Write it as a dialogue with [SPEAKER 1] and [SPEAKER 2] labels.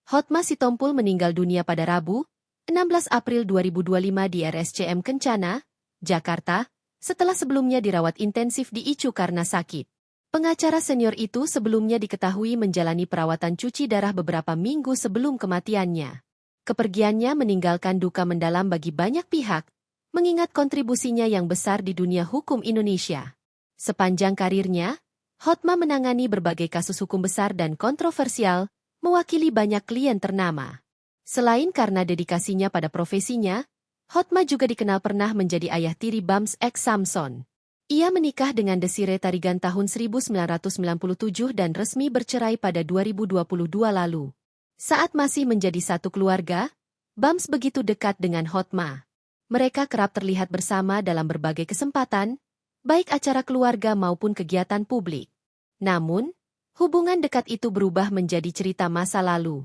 [SPEAKER 1] Hotma Sitompul meninggal dunia pada Rabu, 16 April 2025 di RSCM Kencana, Jakarta, setelah sebelumnya dirawat intensif di ICU karena sakit. Pengacara senior itu sebelumnya diketahui menjalani perawatan cuci darah beberapa minggu sebelum kematiannya. Kepergiannya meninggalkan duka mendalam bagi banyak pihak, mengingat kontribusinya yang besar di dunia hukum Indonesia. Sepanjang karirnya, Hotma menangani berbagai kasus hukum besar dan kontroversial, mewakili banyak klien ternama. Selain karena dedikasinya pada profesinya, Hotma juga dikenal pernah menjadi ayah tiri Bams X Samson. Ia menikah dengan Desiree Tarigan tahun 1997 dan resmi bercerai pada 2022 lalu. Saat masih menjadi satu keluarga, Bams begitu dekat dengan Hotma. Mereka kerap terlihat bersama dalam berbagai kesempatan, baik acara keluarga maupun kegiatan publik. Namun, hubungan dekat itu berubah menjadi cerita masa lalu.